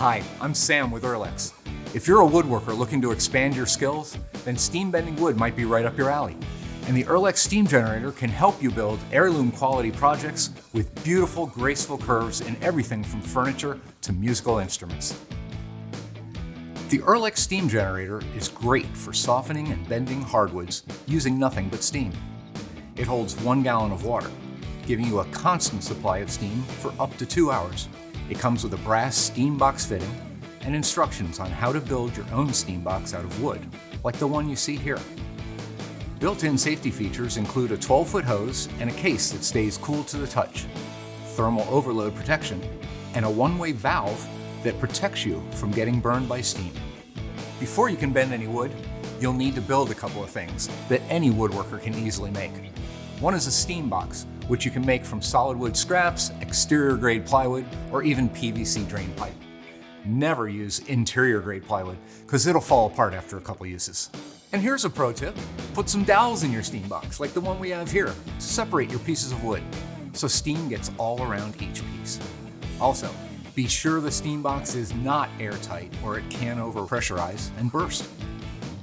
Hi, I'm Sam with Earlex. If you're a woodworker looking to expand your skills, then steam bending wood might be right up your alley. And the Earlex Steam Generator can help you build heirloom quality projects with beautiful, graceful curves in everything from furniture to musical instruments. The Earlex Steam Generator is great for softening and bending hardwoods using nothing but steam. It holds 1 gallon of water, giving you a constant supply of steam for up to 2 hours. It comes with a brass steam box fitting and instructions on how to build your own steam box out of wood, like the one you see here. Built-in safety features include a 12-foot hose and a case that stays cool to the touch, thermal overload protection, and a one-way valve that protects you from getting burned by steam. Before you can bend any wood, you'll need to build a couple of things that any woodworker can easily make. One is a steam box, which you can make from solid wood scraps, exterior grade plywood, or even PVC drain pipe. Never use interior grade plywood, because it'll fall apart after a couple uses. And here's a pro tip: put some dowels in your steam box, like the one we have here, to separate your pieces of wood, so steam gets all around each piece. Also, be sure the steam box is not airtight or it can overpressurize and burst.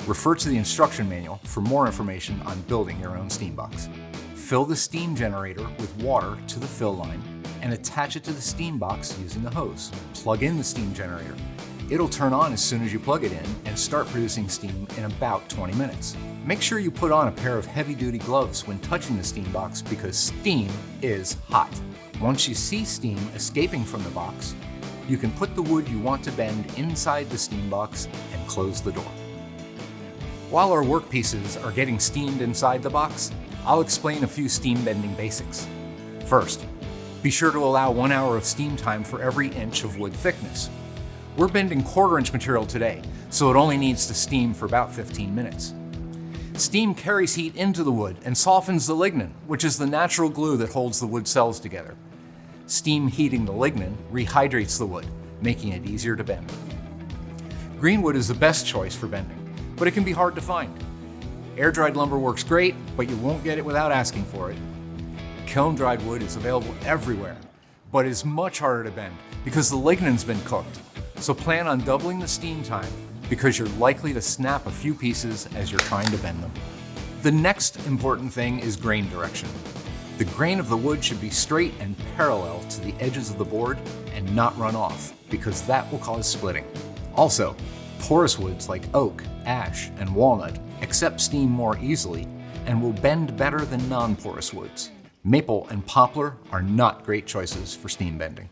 Refer to the instruction manual for more information on building your own steam box. Fill the steam generator with water to the fill line and attach it to the steam box using the hose. Plug in the steam generator. It'll turn on as soon as you plug it in and start producing steam in about 20 minutes. Make sure you put on a pair of heavy-duty gloves when touching the steam box because steam is hot. Once you see steam escaping from the box, you can put the wood you want to bend inside the steam box and close the door. While our workpieces are getting steamed inside the box, I'll explain a few steam bending basics. First, be sure to allow 1 hour of steam time for every inch of wood thickness. We're bending 1/4 inch material today, so it only needs to steam for about 15 minutes. Steam carries heat into the wood and softens the lignin, which is the natural glue that holds the wood cells together. Steam heating the lignin rehydrates the wood, making it easier to bend. Green wood is the best choice for bending, but it can be hard to find. Air-dried lumber works great, but you won't get it without asking for it. Kiln-dried wood is available everywhere, but is much harder to bend because the lignin's been cooked. So plan on doubling the steam time because you're likely to snap a few pieces as you're trying to bend them. The next important thing is grain direction. The grain of the wood should be straight and parallel to the edges of the board and not run off, because that will cause splitting. Also, porous woods like oak, ash, and walnut accept steam more easily and will bend better than non-porous woods. Maple and poplar are not great choices for steam bending.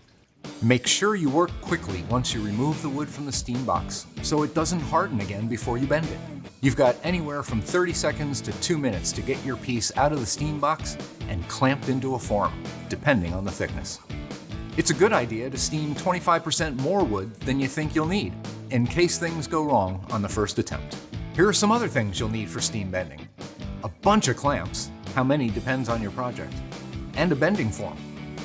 Make sure you work quickly once you remove the wood from the steam box so it doesn't harden again before you bend it. You've got anywhere from 30 seconds to 2 minutes to get your piece out of the steam box and clamped into a form, depending on the thickness. It's a good idea to steam 25% more wood than you think you'll need, in case things go wrong on the first attempt. Here are some other things you'll need for steam bending: a bunch of clamps, how many depends on your project, and a bending form.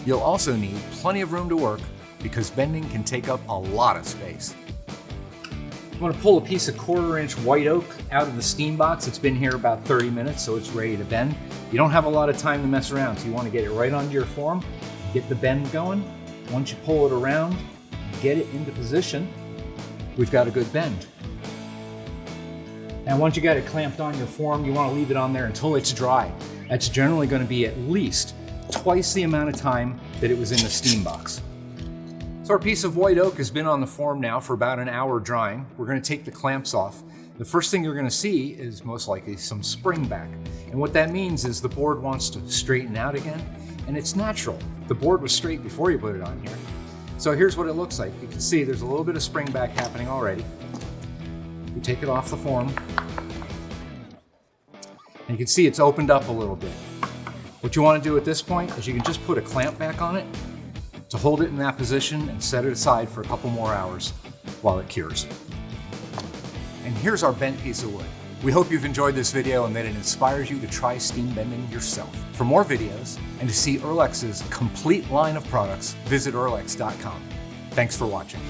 You'll also need plenty of room to work because bending can take up a lot of space. You want to pull a piece of 1/4 inch white oak out of the steam box. It's been here about 30 minutes, so it's ready to bend. You don't have a lot of time to mess around, so you want to get it right onto your form, get the bend going. Once you pull it around, get it into position, we've got a good bend. Now once you got it clamped on your form, you want to leave it on there until it's dry. That's generally going to be at least twice the amount of time that it was in the steam box. So our piece of white oak has been on the form now for about an hour drying. We're going to take the clamps off. The first thing you're going to see is most likely some spring back. And what that means is the board wants to straighten out again, and it's natural. The board was straight before you put it on here. So here's what it looks like. You can see there's a little bit of spring back happening already. You take it off the form, and you can see it's opened up a little bit. What you want to do at this point is you can just put a clamp back on it to hold it in that position and set it aside for a couple more hours while it cures. And here's our bent piece of wood. We hope you've enjoyed this video and that it inspires you to try steam bending yourself. For more videos and to see Earlex's complete line of products, visit Earlex.com. Thanks for watching.